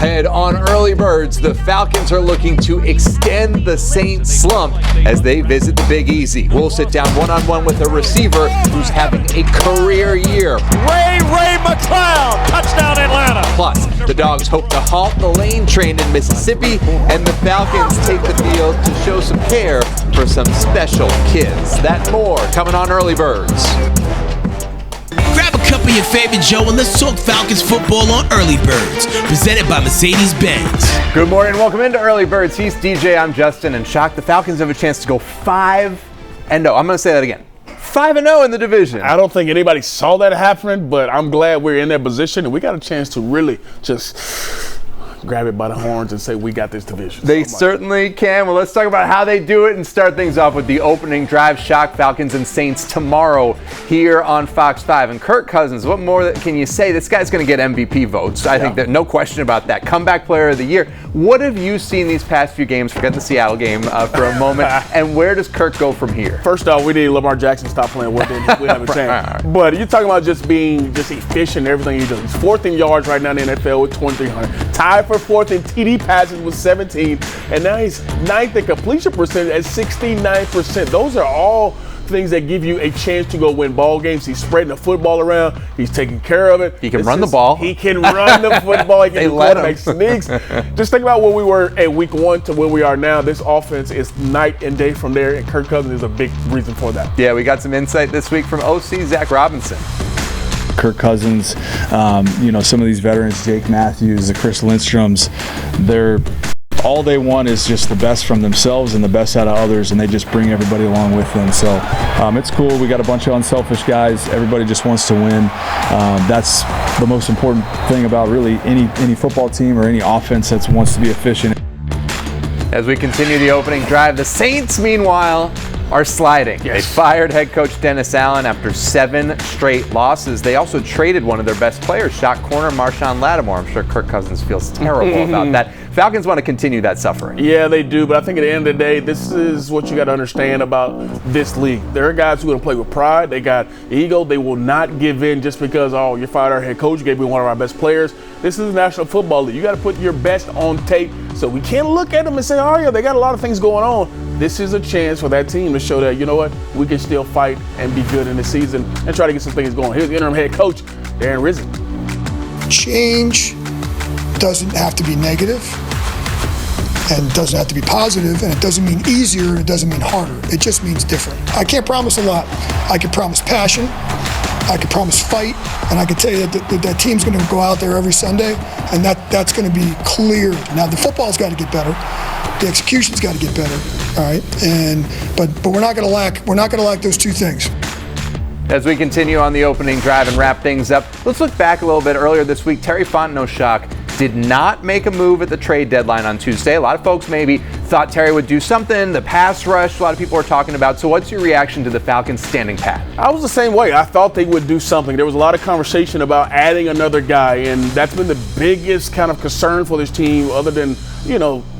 Ahead on Early Birds, the Falcons are looking to extend the Saints slump as they visit the Big Easy. We'll sit down one-on-one with a receiver who's having a career year. Ray McCloud, touchdown Atlanta. Plus, the Dogs hope to halt the lane train in Mississippi, and the Falcons take the field to show some care for some special kids. That and more coming on Early Birds. Grab a cup of your favorite Joe and let's talk Falcons football on Early Birds, presented by Mercedes-Benz. Good morning, welcome into Early Birds. He's DJ, I'm Justin, and Shock. The Falcons have a chance to go 5-0. I'm going to say that again. 5-0 in the division. I don't think anybody saw that happening, but I'm glad we're in that position and we got a chance to really just grab it by the horns and say we got this division. They certainly can. Well, let's talk about how they do it and start things off with the opening drive. Shock, Falcons, and Saints tomorrow here on Fox 5. And Kirk Cousins, what more can you say? This guy's going to get MVP votes. I think that no question about that. Comeback Player of the Year. What have you seen these past few games? Forget the Seattle game for a moment. And where does Kirk go from here? First off, we need Lamar Jackson to stop playing with him. We have a chance. But you're talking about just being efficient in everything he does. He's fourth in yards right now in the NFL with 2,300. Tied for fourth in TD passes with 17. And now he's ninth in completion percentage at 69%. Those are all things that give you a chance to go win ball games. He's spreading the football around. He's taking care of it. He can run the ball. He can run the football. He can do quarterback sneaks. Just think about where we were at week 1 to where we are now. This offense is night and day from there, and Kirk Cousins is a big reason for that. Yeah, we got some insight this week from OC Zach Robinson. Kirk Cousins, some of these veterans, Jake Matthews, the Chris Lindstroms, all they want is just the best from themselves and the best out of others, and they just bring everybody along with them. So it's cool. We got a bunch of unselfish guys. Everybody just wants to win. That's the most important thing about really any football team or any offense that wants to be efficient. As we continue the opening drive, the Saints, meanwhile, are sliding. Yes. They fired head coach Dennis Allen after 7 straight losses. They also traded one of their best players, shot corner Marshawn Lattimore. I'm sure Kirk Cousins feels terrible about that. Falcons want to continue that suffering. Yeah, they do, but I think at the end of the day, this is what you got to understand about this league. There are guys who are going to play with pride. They got ego. They will not give in just because, you fired our head coach, you gave me one of our best players. This is the National Football League. You got to put your best on tape. So we can't look at them and say, they got a lot of things going on. This is a chance for that team to show that, we can still fight and be good in the season and try to get some things going. Here's the interim head coach, Darren Rizzi. Change doesn't have to be negative and doesn't have to be positive, and it doesn't mean easier and it doesn't mean harder. It just means different. I can't promise a lot. I can promise passion. I can promise fight, and I can tell you that team's going to go out there every Sunday, and that's going to be clear. Now the football's got to get better, the execution's got to get better, all right. But we're not going to lack. We're not going to lack those two things. As we continue on the opening drive and wrap things up, let's look back a little bit. Earlier this week, Terry Fontenot, Shock, did not make a move at the trade deadline on Tuesday. A lot of folks maybe thought Terry would do something. The pass rush, a lot of people are talking about. So what's your reaction to the Falcons standing pat? I was the same way. I thought they would do something. There was a lot of conversation about adding another guy, and that's been the biggest kind of concern for this team other than,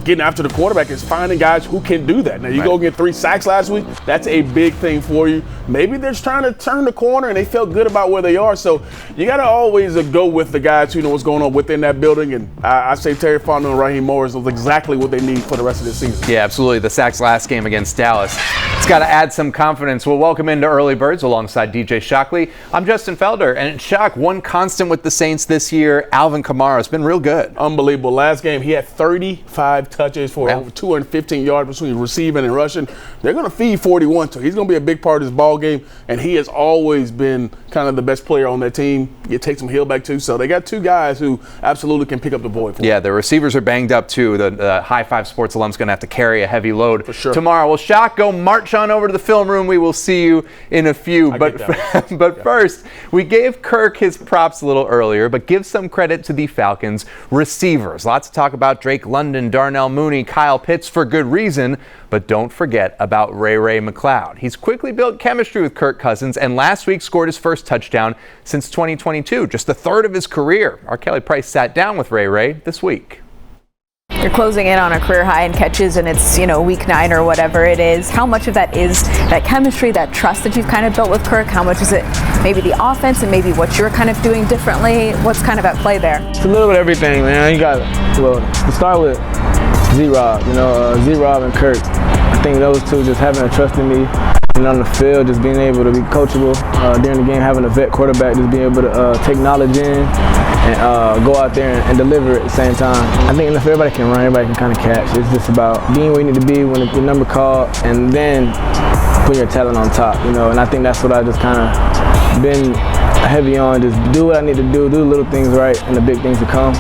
getting after the quarterback is finding guys who can do that. Now, you go get 3 sacks last week. That's a big thing for you. Maybe they're just trying to turn the corner and they felt good about where they are. So you got to always go with the guys who know what's going on within that building. And I say Terry Fontenot and Raheem Morris is exactly what they need for the rest of this season. Yeah, absolutely. The sacks last game against Dallas. It's got to add some confidence. We'll welcome into Early Birds alongside DJ Shockley. I'm Justin Felder. And Shock, one constant with the Saints this year, Alvin Kamara, has been real good. Unbelievable. Last game, he had 35 touches for over 215 yards between receiving and rushing. They're going to feed 41 to. He's going to be a big part of this ball game, and he has always been kind of the best player on that team. You take some heel back too. So they got 2 guys who absolutely can pick up the boy. Yeah, the receivers are banged up too. The High Five Sports alum's going to have to carry a heavy load for sure tomorrow. Well, Shock, go march on over to the film room. We will see you in a few. But first, we gave Kirk his props a little earlier, but give some credit to the Falcons receivers. Lots to talk about. Drake London, Darnell Mooney, Kyle Pitts for good reason, but don't forget about Ray McCloud. He's quickly built chemistry with Kirk Cousins, and last week scored his first touchdown since 2022, just the 3rd of his career. Our Kelly Price sat down with Ray this week. You're closing in on a career high in catches, and it's, week 9 or whatever it is. How much of that is that chemistry, that trust that you've kind of built with Kirk? How much is it maybe the offense and maybe what you're kind of doing differently? What's kind of at play there? It's a little bit of everything, man. You got, to start with Z-Rob, Z-Rob and Kirk. I think those two just having a trust in me. And on the field, just being able to be coachable during the game, having a vet quarterback, just being able to take knowledge in and go out there and deliver at the same time. I think if everybody can run, everybody can kind of catch. It's just about being where you need to be when your number called, and then put your talent on top, And I think that's what I just kind of been heavy on. Just do what I need to do the little things right, and the big things to come.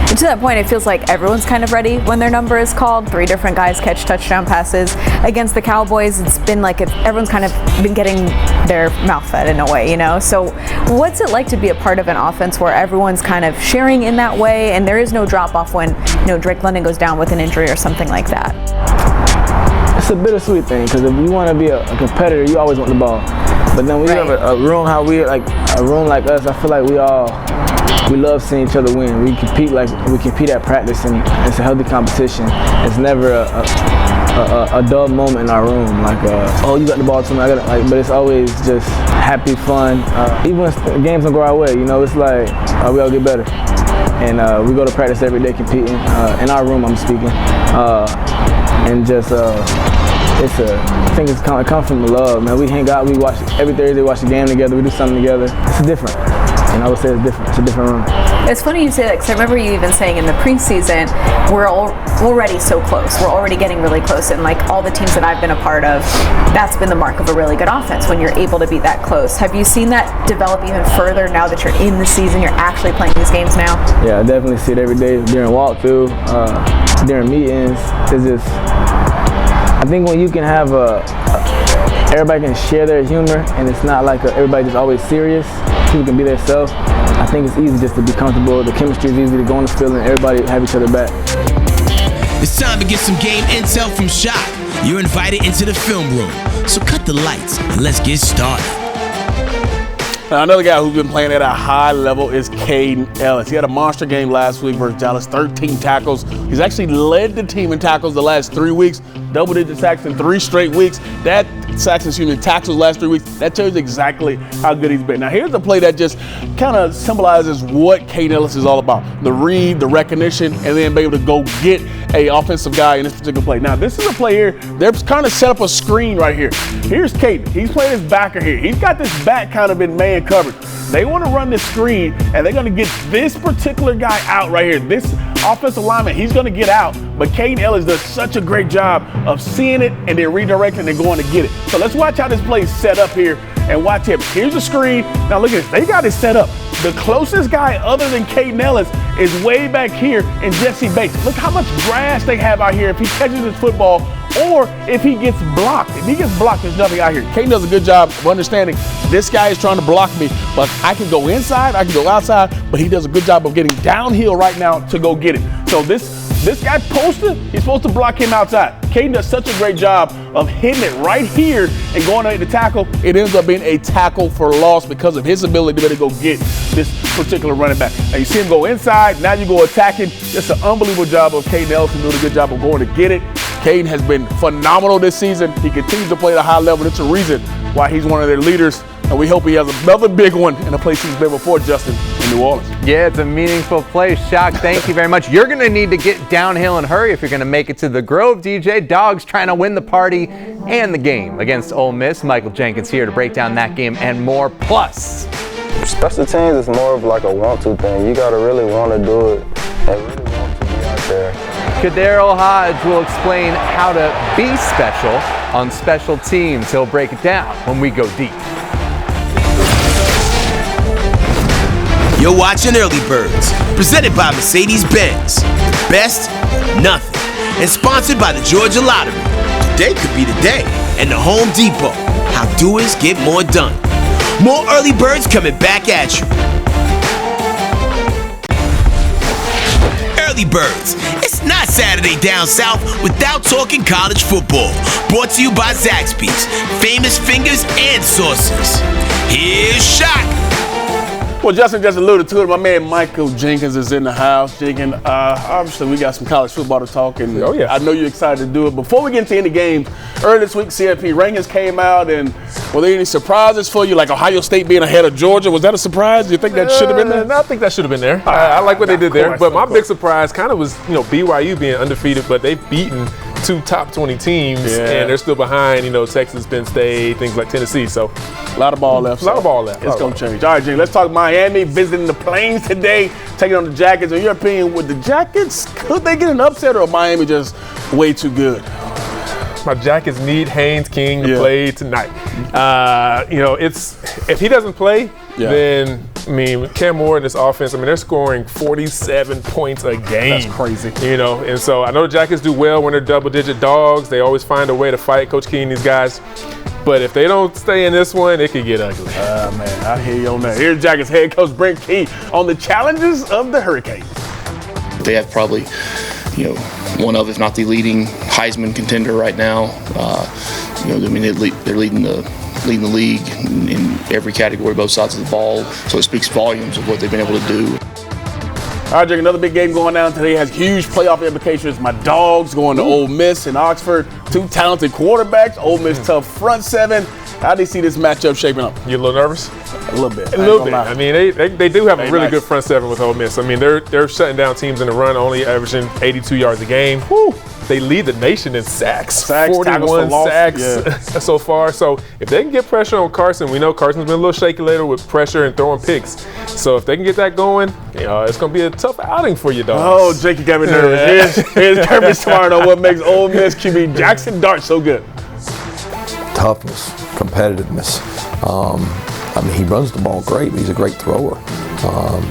And to that point, it feels like everyone's kind of ready when their number is called. 3 different guys catch touchdown passes against the Cowboys. It's been like everyone's kind of been getting their mouth fed in a way, So what's it like to be a part of an offense where everyone's kind of sharing in that way and there is no drop off when, Drake London goes down with an injury or something like that? It's a bittersweet thing, because if you want to be a competitor, you always want the ball. But then we have a room like us, I feel like we love seeing each other win. We compete at practice, and it's a healthy competition. It's never a dull moment in our room, you got the ball too much, but it's always just happy, fun. Even when games don't go our way, it's like we all get better. And we go to practice every day competing, in our room I'm speaking. And just, I think it comes from the love, man. We hang out, we watch every Thursday, watch the game together, we do something together. It's different. And I would say it's different. It's a different room. It's funny you say that, because I remember you even saying in the preseason, we're already so close. We're already getting really close. And all the teams that I've been a part of, that's been the mark of a really good offense, when you're able to be that close. Have you seen that develop even further now that you're in the season, you're actually playing these games now? Yeah, I definitely see it every day during walkthrough, during meetings. It's just, I think when you can have everybody can share their humor, and it's not like everybody just always serious. People can be themselves. I think it's easy just to be comfortable. The chemistry is easy to go on the field, and everybody have each other back. It's time to get some game intel from Shock. You're invited into the film room, so cut the lights and let's get started. Now, another guy who's been playing at a high level is Caden Ellis. He had a monster game last week versus Dallas, 13 tackles. He's actually led the team in tackles the last 3 weeks, double-digit sacks in 3 straight weeks. Tackles the last 3 weeks. That tells you exactly how good he's been. Now, here's a play that just kind of symbolizes what Caden Ellis is all about. The read, the recognition, and then be able to go get a offensive guy in this particular play. Now, this is a play here. They're kind of set up a screen right here. Here's Caden. He's playing his backer here. He's got this back kind of in man coverage. They want to run this screen, and they're going to get this particular guy out right here. This offensive lineman, he's going to get out, but Caden Ellis does such a great job of seeing it and then redirecting and going to get it. So let's watch how this play is set up here and watch him. Here's the screen. Now look at this. They got it set up. The closest guy other than Caden Ellis is way back here in Jesse Bates. Look how much grass they have out here if he catches his football or if he gets blocked. If he gets blocked, there's nothing out here. Caden does a good job of understanding this guy is trying to block me, but I can go inside, I can go outside, but he does a good job of getting downhill right now to go get it. So this guy posted, he's supposed to block him outside. Caden does such a great job of hitting it right here and going to the tackle. It ends up being a tackle for loss because of his ability to be able to go get this particular running back. Now you see him go inside, now you go attacking. Just an unbelievable job of Caden Ellis doing a good job of going to get it. Caden has been phenomenal this season. He continues to play at a high level. It's a reason why he's one of their leaders. And we hope he has another big one in a place he's been before, Justin, in New Orleans. Yeah, it's a meaningful play. Shock, thank you very much. You're going to need to get downhill and hurry if you're going to make it to the Grove, DJ. Dogs trying to win the party and the game against Ole Miss. Michael Jenkins here to break down that game and more. Plus, special teams is more of like a want-to thing. You got to really want to do it and really want to be out there. Kadero Hodge will explain how to be special on special teams. He'll break it down when we go deep. You're watching Early Birds, presented by Mercedes-Benz. Best, nothing. And sponsored by the Georgia Lottery. Today could be the day. And the Home Depot. How doers get more done. More Early Birds coming back at you. Early Birds. It's not Saturday down south without talking college football. Brought to you by Zaxby's. Famous fingers and sauces. Here's Shock. Well, Justin just alluded to it. My man Michael Jenkins is in the house. Jenkins, obviously we got some college football to talk, and I know you're excited to do it. Before we get into any games, earlier this week CFP rankings came out, and were there any surprises for you, like Ohio State being ahead of Georgia? Was that a surprise? Do you think that should have been there? No, I think that should have been there. I like what they did there, but my big surprise kind of was, BYU being undefeated, but they've beaten 2 top 20 teams, and they're still behind, Texas, Penn State, things like Tennessee. So a lot of ball left. A lot of ball left. It's going to change. All right, Jay, let's talk Miami visiting the Plains today, taking on the Jackets. In your opinion, with the Jackets, could they get an upset, or Miami just way too good? My Jackets need Haynes King to play tonight. If he doesn't play, then Cam Moore and this offense, they're scoring 47 points a game. That's crazy. And so I know the Jackets do well when they're double-digit dogs. They always find a way to fight Coach King and these guys. But if they don't stay in this one, it could get ugly. Man, I hear you on that. Here's Jackets head coach Brent Key on the challenges of the Hurricanes. They have probably, one of, if not the leading Heisman contender right now. They're leading the league in every category, both sides of the ball. So it speaks volumes of what they've been able to do. All right, Jake, another big game going down today has huge playoff implications. My Dogs going to Ole Miss in Oxford. 2 talented quarterbacks. Ole Miss tough front 7. How do you see this matchup shaping up? You a little nervous? A little bit. A little bit. They do have a really good front 7 with Ole Miss. They're shutting down teams in the run, only averaging 82 yards a game. Whew. They lead the nation in sacks. 41 sacks so far. So if they can get pressure on Carson, we know Carson's been a little shaky later with pressure and throwing picks. So if they can get that going, it's going to be a tough outing for you, dogs. Oh, Jake, you got me nervous. Here's Kirby Smart on what makes Ole Miss QB Jackson Dart so good. Toughness, competitiveness. He runs the ball great, but he's a great thrower.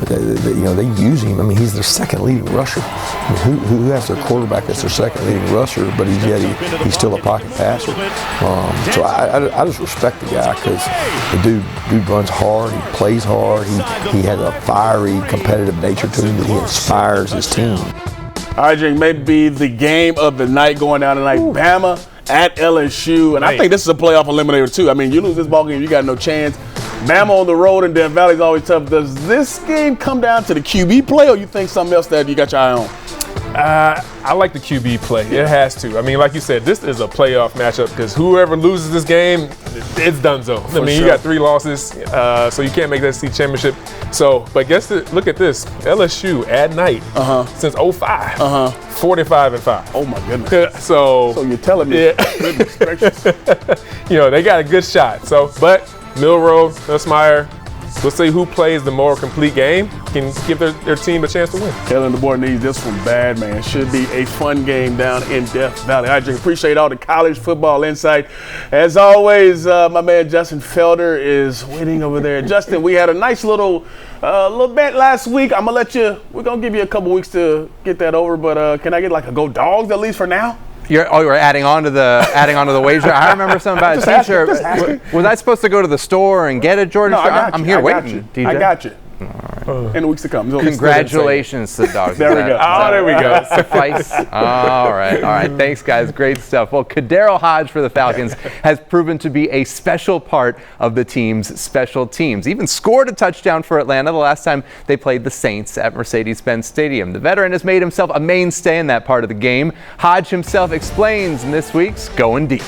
They use him. He's their second leading rusher. Who has their quarterback as their second leading rusher, but he's still a pocket passer. So I just respect the guy because the dude runs hard, he plays hard, he has a fiery, competitive nature to him that he inspires his team. All right, Jake, maybe the game of the night going down tonight. Bama at LSU, and I think this is a playoff eliminator too. You lose this ball game, you got no chance. Bama on the road and Death Valley is always tough. Does this game come down to the QB play, or you think something else that you got your eye on? I like the QB play. It has to. Like you said, this is a playoff matchup because whoever loses this game, it's donezo. You got 3 losses, so you can't make that SEC championship. So, but look at this. LSU at night since 05. 45-5. Oh my goodness. So you're telling me? Yeah. Goodness gracious. They got a good shot. So, but Milroe, Nussmeier, we'll see who plays the more complete game, can give their team a chance to win. Telling the board needs this one bad, man. Should be a fun game down in Death Valley. I just appreciate all the college football insight. As always, my man Justin Felder is waiting over there. Justin, we had a nice little bet last week. We're going to give you a couple weeks to get that over, but can I get a Go Dogs at least for now? You're adding on to the wager. I remember something about a T-shirt. Was I supposed to go to the store and get a Jordan shirt? I'm here waiting, DJ. I got you. In the weeks to come. Congratulations to the Dogs. There we go. There we go. Suffice. All right. Thanks, guys. Great stuff. Well, Kadero Hodge for the Falcons has proven to be a special part of the team's special teams. Even scored a touchdown for Atlanta the last time they played the Saints at Mercedes-Benz Stadium. The veteran has made himself a mainstay in that part of the game. Hodge himself explains in this week's Going Deep.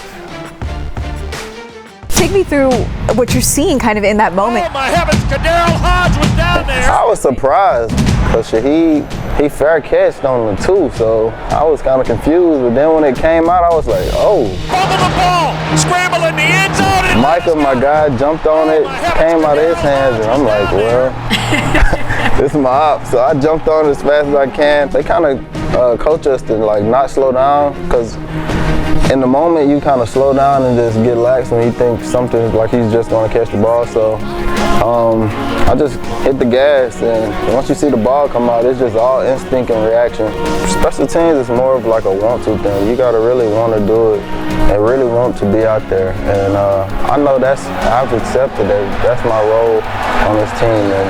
Take me through what you're seeing kind of in that moment. Oh my heavens, Kadero Hodge was down there. I was surprised because he fair catched on the 2, so I was kind of confused. But then when it came out, I was like, oh. Fumble the ball, scramble in the end zone. Micah, my guy, jumped on it, came out of his hands, and I'm like, well, this is my op. So I jumped on it as fast as I can. They kind of coach us to not slow down because in the moment, you kind of slow down and just get lax when you think something like he's just going to catch the ball. So I just hit the gas, and once you see the ball come out, it's just all instinct and reaction. Special teams is more of a want-to thing. You got to really want to do it. and really want to be out there. And I know I've accepted that that's my role on this team. And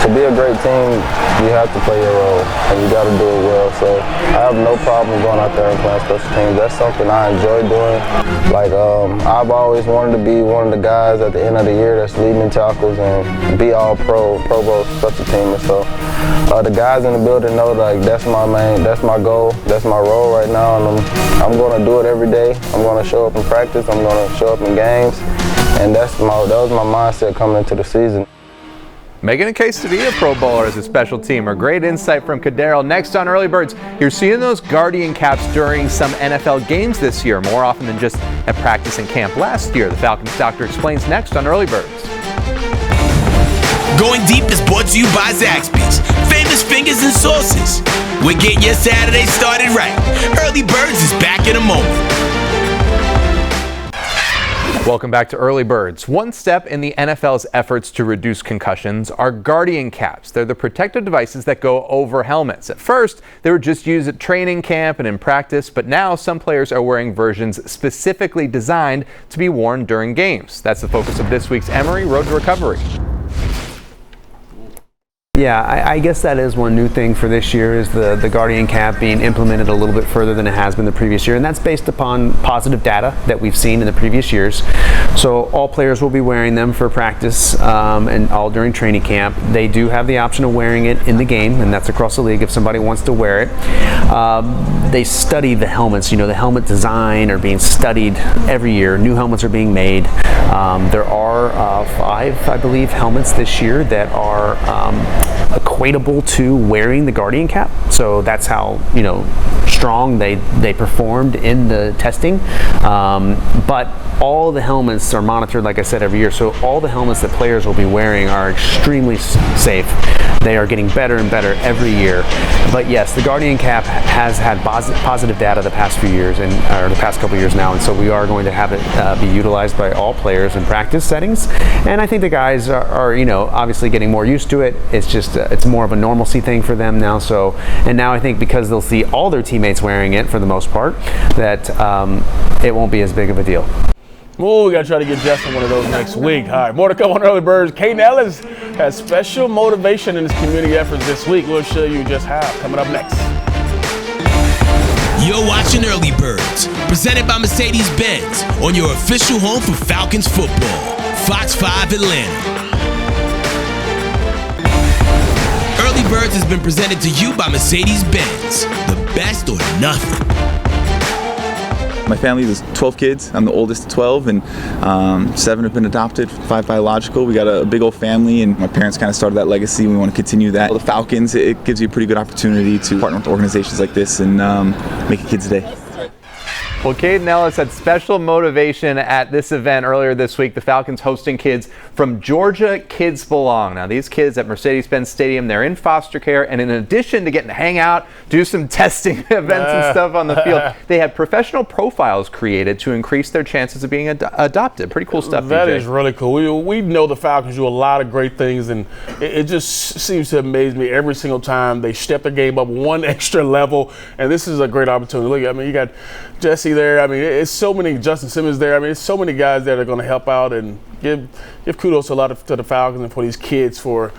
to be a great team, you have to play your role, and you got to do it well. So I have no problem going out there and playing special teams. That's something I enjoy doing. Like I've always wanted to be one of the guys at the end of the year that's leading tackles and be all pro bowl special teamer. So the guys in the building know that's my goal, that's my role right now, and I'm going to do it every day. I'm going to show up in practice. I'm going to show up in games, and that was my mindset coming into the season. Making a case to be a Pro Bowler as a special teamer. Great insight from Kadarial. Next on Early Birds, you're seeing those Guardian caps during some NFL games this year, more often than just at practice and camp last year. The Falcons doctor explains next on Early Birds. Going Deep is brought to you by Zaxby's. Famous fingers and sauces. We're getting your Saturday started right. Early Birds is back in a moment. Welcome back to Early Birds. One step in the NFL's efforts to reduce concussions are Guardian caps. They're the protective devices that go over helmets. At first, they were just used at training camp and in practice, but now some players are wearing versions specifically designed to be worn during games. That's the focus of this week's Emory Road to Recovery. Yeah, I guess that is one new thing for this year is the Guardian cap being implemented a little bit further than it has been the previous year, and that's based upon positive data that we've seen in the previous years. So all players will be wearing them for practice and all during training camp. They do have the option of wearing it in the game, and that's across the league if somebody wants to wear it. They study the helmets. The helmet design are being studied every year. New helmets are being made. There are 5, I believe, helmets this year that are equatable to wearing the Guardian cap. So that's how strong they performed in the testing. But all the helmets are monitored, like I said, every year. So all the helmets that players will be wearing are extremely safe. They are getting better and better every year. But yes, the Guardian cap has had positive data the past few years or the past couple years now, and so we are going to have it be utilized by all players in practice settings. And I think the guys are obviously getting more used to it. It's just it's more of a normalcy thing for them now. So, and now I think because they'll see all their teammates wearing it for the most part, that it won't be as big of a deal. Well, we got to try to get Justin one of those next week. All right, more to come on Early Birds. Caden Ellis has special motivation in his community efforts this week. We'll show you just how. Coming up next. You're watching Early Birds, presented by Mercedes-Benz, on your official home for Falcons football, Fox 5 Atlanta. Early Birds has been presented to you by Mercedes-Benz, the best or nothing. My family is 12 kids. I'm the oldest of 12, and 7 have been adopted, 5 biological. We got a big old family, and my parents kind of started that legacy. We want to continue that. The Falcons, it gives you a pretty good opportunity to partner with organizations like this and make a kid's day. Well, Caden Ellis had special motivation at this event earlier this week. The Falcons hosting kids from Georgia Kids Belong. Now, these kids at Mercedes-Benz Stadium, they're in foster care, and in addition to getting to hang out, do some testing events and stuff on the field, they had professional profiles created to increase their chances of being adopted. Pretty cool stuff, That DJ. is really cool. We know the Falcons do a lot of great things, and it just seems to amaze me every single time they step the game up one extra level, and this is a great opportunity. Look, I mean, you got Jesse there. I mean, it's so many, Justin Simmons there. I mean, it's so many guys that are going to help out and give kudos to the Falcons and for these kids for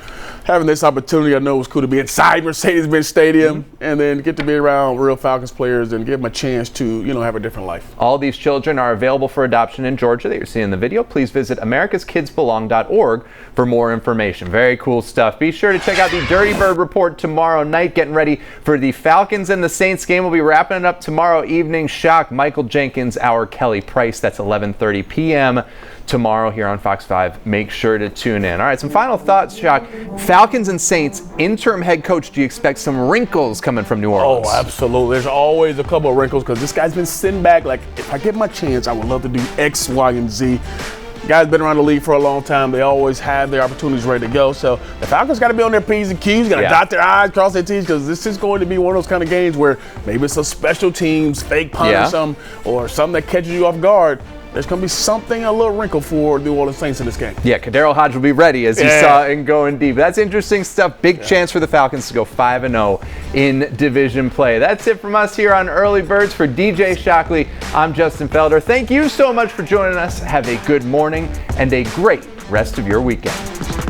having this opportunity. I know it was cool to be inside Mercedes-Benz Stadium and then get to be around real Falcons players and give them a chance to, have a different life. All these children are available for adoption in Georgia that you're seeing in the video. Please visit americaskidsbelong.org for more information. Very cool stuff. Be sure to check out the Dirty Bird Report tomorrow night, getting ready for the Falcons and the Saints game. We'll be wrapping it up tomorrow evening. Shock, Michael Jenkins, our Kelly Price. That's 11:30 p.m. tomorrow here on Fox 5. Make sure to tune in. All right, some final thoughts, Shock. Falcons and Saints, interim head coach, do you expect some wrinkles coming from New Orleans? Oh, absolutely. There's always a couple of wrinkles because this guy's been sitting back like, if I get my chance, I would love to do X, Y, and Z. Guys been around the league for a long time. They always have their opportunities ready to go. So the Falcons got to be on their P's and Q's, got to dot their I's, cross their T's, because this is going to be one of those kind of games where maybe it's a special teams, fake punt or something that catches you off guard. there's going to be something, a little wrinkle for the New Orleans Saints in this game. Yeah, Kadarius Hodge will be ready, as you saw in Going Deep. That's interesting stuff. Big chance for the Falcons to go 5-0 in division play. That's it from us here on Early Birds. For DJ Shockley, I'm Justin Felder. Thank you so much for joining us. Have a good morning and a great rest of your weekend.